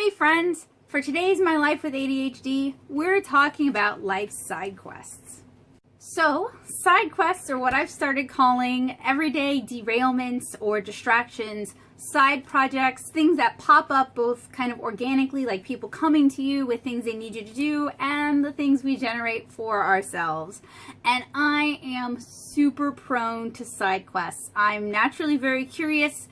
Hey friends, for today's My Life with ADHD, we're talking about life's side quests. So, side quests are what I've started calling everyday derailments or distractions, side projects, things that pop up both kind of organically, like people coming to you with things they need you to do, and the things we generate for ourselves. And I am super prone to side quests. I'm naturally very curious.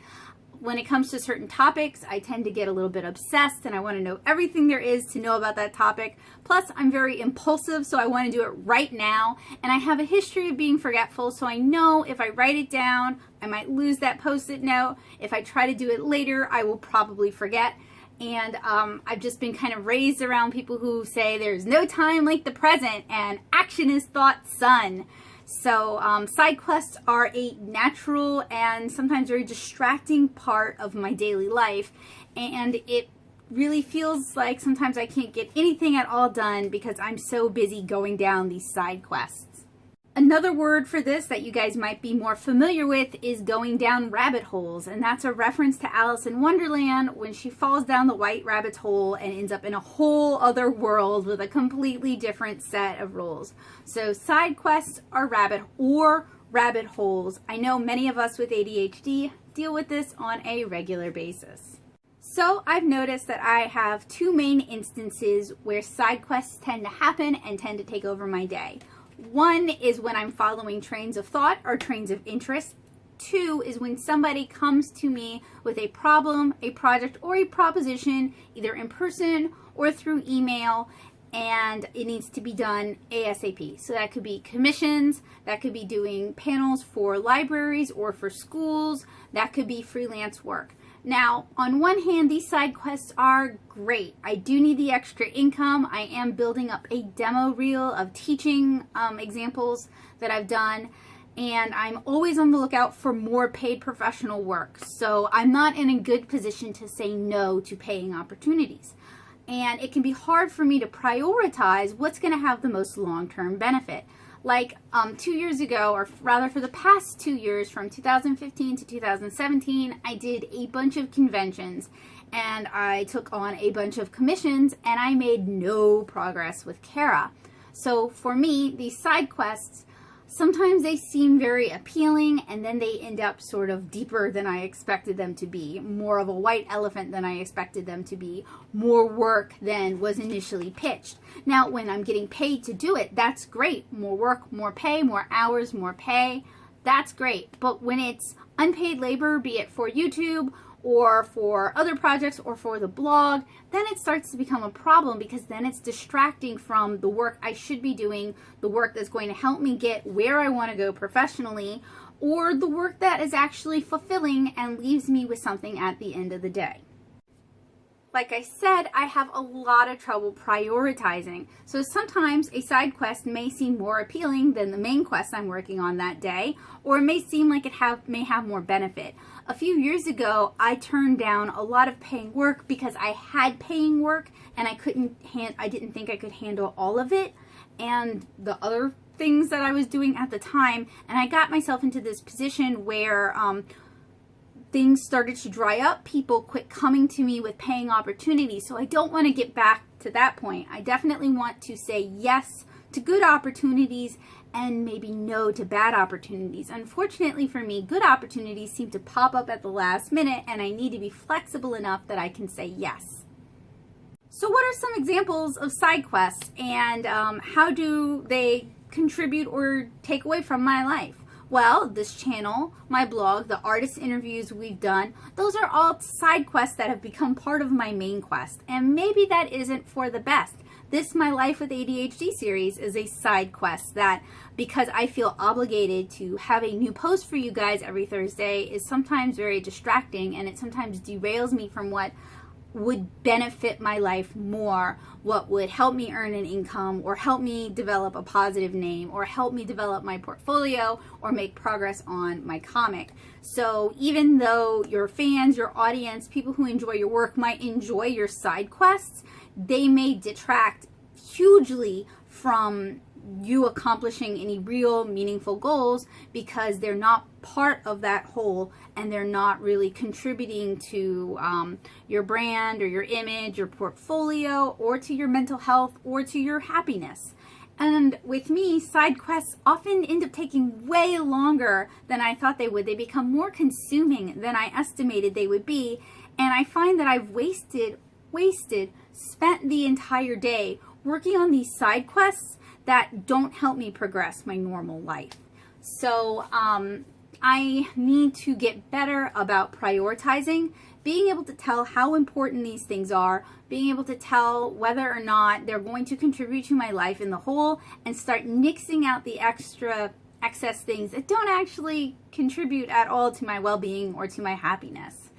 When it comes to certain topics, I tend to get a little bit obsessed and I want to know everything there is to know about that topic. Plus, I'm very impulsive, so I want to do it right now. And I have a history of being forgetful, so I know if I write it down, I might lose that Post-it note. If I try to do it later, I will probably forget. And I've just been kind of raised around people who say there's no time like the present and action is thought's son. So side quests are a natural and sometimes very distracting part of my daily life, and it really feels like sometimes I can't get anything at all done because I'm so busy going down these side quests. Another word for this that you guys might be more familiar with is going down rabbit holes, and that's a reference to Alice in Wonderland when she falls down the white rabbit's hole and ends up in a whole other world with a completely different set of rules. So side quests are rabbit holes. I know many of us with ADHD deal with this on a regular basis. So I've noticed that I have two main instances where side quests tend to happen and tend to take over my day. One is when I'm following trains of thought or trains of interest. Two is when somebody comes to me with a problem, a project, or a proposition, either in person or through email, and it needs to be done ASAP. So that could be commissions, that could be doing panels for libraries or for schools, that could be freelance work. Now, on one hand, these side quests are great. I do need the extra income. I am building up a demo reel of teaching examples that I've done, and I'm always on the lookout for more paid professional work. So I'm not in a good position to say no to paying opportunities. And it can be hard for me to prioritize what's going to have the most long-term benefit. Like 2 years ago, or rather for the past 2 years, from 2015 to 2017, I did a bunch of conventions and I took on a bunch of commissions and I made no progress with Kara. So for me, these side quests, sometimes they seem very appealing and then they end up sort of deeper than I expected them to be, more of a white elephant than I expected them to be, more work than was initially pitched. Now, when I'm getting paid to do it, that's great. More work, more pay, more hours, more pay. That's great. But when it's unpaid labor, be it for YouTube or for other projects or for the blog, then it starts to become a problem because then it's distracting from the work I should be doing, the work that's going to help me get where I want to go professionally, or the work that is actually fulfilling and leaves me with something at the end of the day. Like I said, I have a lot of trouble prioritizing. So sometimes a side quest may seem more appealing than the main quest I'm working on that day, or it may seem like it may have more benefit. A few years ago, I turned down a lot of paying work because I had paying work and I didn't think I could handle all of it and the other things that I was doing at the time, and I got myself into this position where things started to dry up. People quit coming to me with paying opportunities. So I don't want to get back to that point. I definitely want to say yes to good opportunities and maybe no to bad opportunities. Unfortunately for me, good opportunities seem to pop up at the last minute and I need to be flexible enough that I can say yes. So what are some examples of side quests and how do they contribute or take away from my life? Well, this channel, my blog, the artist interviews we've done, those are all side quests that have become part of my main quest. And maybe that isn't for the best. This My Life with ADHD series is a side quest that, because I feel obligated to have a new post for you guys every Thursday, is sometimes very distracting and it sometimes derails me from what would benefit my life more, what would help me earn an income or help me develop a positive name or help me develop my portfolio or make progress on my comic. So even though your fans, your audience, people who enjoy your work might enjoy your side quests, they may detract hugely from you accomplishing any real meaningful goals because they're not part of that whole and they're not really contributing to your brand or your image, your portfolio, or to your mental health or to your happiness. And with me, side quests often end up taking way longer than I thought they would. They become more consuming than I estimated they would be. And I find that I've spent the entire day working on these side quests that don't help me progress my normal life. So I need to get better about prioritizing, being able to tell how important these things are, being able to tell whether or not they're going to contribute to my life in the whole, and start nixing out the excess things that don't actually contribute at all to my well-being or to my happiness.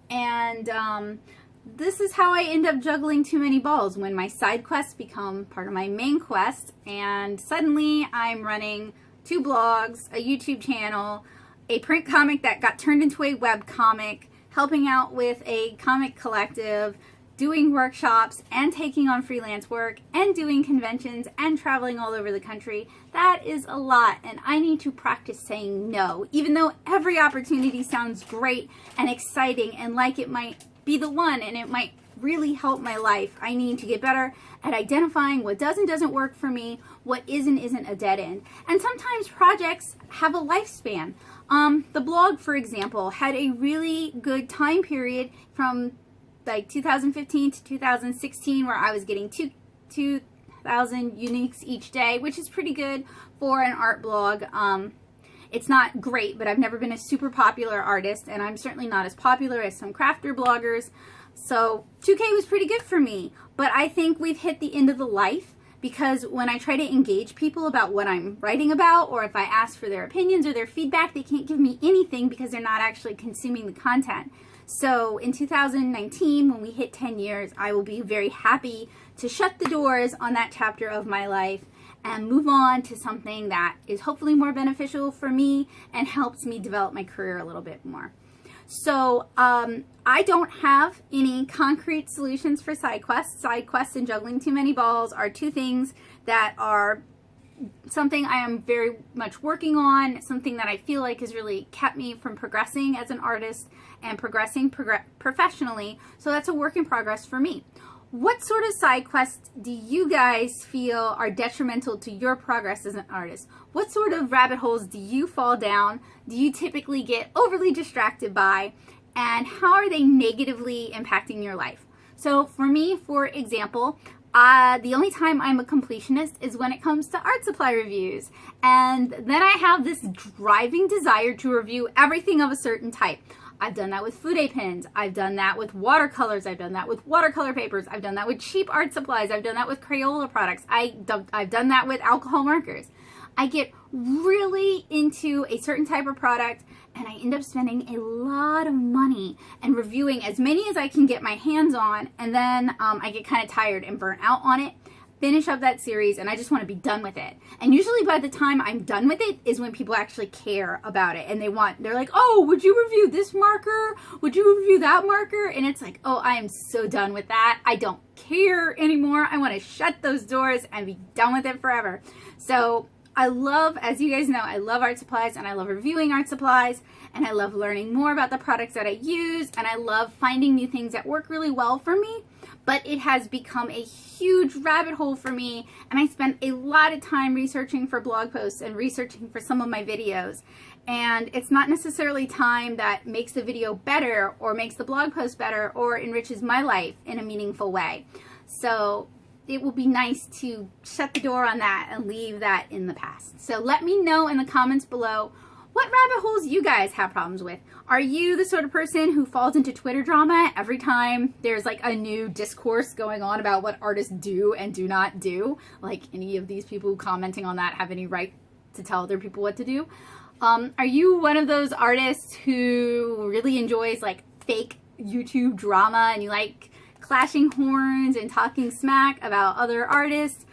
And this is how I end up juggling too many balls, when my side quests become part of my main quest, and suddenly I'm running 2 blogs, a YouTube channel, a print comic that got turned into a web comic, helping out with a comic collective, doing workshops and taking on freelance work and doing conventions and traveling all over the country. That is a lot, and I need to practice saying no. Even though every opportunity sounds great and exciting and like it might be the one and it might really help my life, I need to get better at identifying what does and doesn't work for me, what isn't a dead end. And sometimes projects have a lifespan. The blog, for example, had a really good time period from like 2015 to 2016 where I was getting 2,000 uniques each day, which is pretty good for an art blog. It's not great, but I've never been a super popular artist, and I'm certainly not as popular as some crafter bloggers. So 2K was pretty good for me, but I think we've hit the end of the life, because when I try to engage people about what I'm writing about, or if I ask for their opinions or their feedback, they can't give me anything because they're not actually consuming the content. So in 2019, when we hit 10 years, I will be very happy to shut the doors on that chapter of my life and move on to something that is hopefully more beneficial for me and helps me develop my career a little bit more. So I don't have any concrete solutions for side quests. Side quests and juggling too many balls are 2 things that are something I am very much working on, something that I feel like has really kept me from progressing as an artist and progressing professionally. So that's a work in progress for me. What sort of side quests do you guys feel are detrimental to your progress as an artist? What sort of rabbit holes do you fall down? Do you typically get overly distracted by? And how are they negatively impacting your life? So for me, for example, the only time I'm a completionist is when it comes to art supply reviews. And then I have this driving desire to review everything of a certain type. I've done that with fude pens. I've done that with watercolors. I've done that with watercolor papers. I've done that with cheap art supplies. I've done that with Crayola products. I've done that with alcohol markers. I get really into a certain type of product and I end up spending a lot of money and reviewing as many as I can get my hands on, and then I get kind of tired and burnt out on it, finish up that series, and I just want to be done with it. And usually by the time I'm done with it is when people actually care about it, and they're like, oh, would you review this marker? Would you review that marker? And it's like, oh, I am so done with that. I don't care anymore. I want to shut those doors and be done with it forever. So I love, as you guys know, I love art supplies, and I love reviewing art supplies, and I love learning more about the products that I use, and I love finding new things that work really well for me. But it has become a huge rabbit hole for me, and I spend a lot of time researching for blog posts and researching for some of my videos. And it's not necessarily time that makes the video better or makes the blog post better or enriches my life in a meaningful way. So it will be nice to shut the door on that and leave that in the past. So let me know in the comments below what rabbit holes you guys have problems with. Are you the sort of person who falls into Twitter drama every time there's like a new discourse going on about what artists do and do not do? Like, any of these people commenting on that have any right to tell other people what to do? Are you one of those artists who really enjoys like fake YouTube drama and you like clashing horns and talking smack about other artists?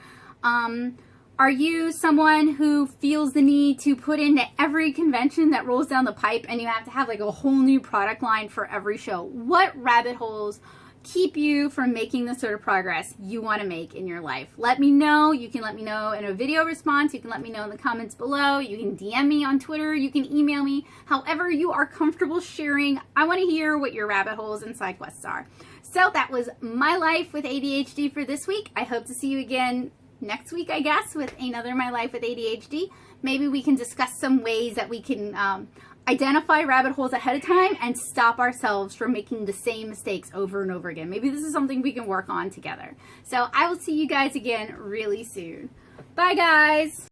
Are you someone who feels the need to put into every convention that rolls down the pipe and you have to have like a whole new product line for every show? What rabbit holes keep you from making the sort of progress you want to make in your life. Let me know. You can let me know in a video response. You can let me know in the comments below. You can DM me on Twitter. You can email me. However you are comfortable sharing. I want to hear what your rabbit holes and side quests are. So that was my life with ADHD for this week. I hope to see you again next week, I guess, with another My Life with ADHD. Maybe we can discuss some ways that we can identify rabbit holes ahead of time and stop ourselves from making the same mistakes over and over again. Maybe this is something we can work on together. So I will see you guys again really soon. Bye, guys.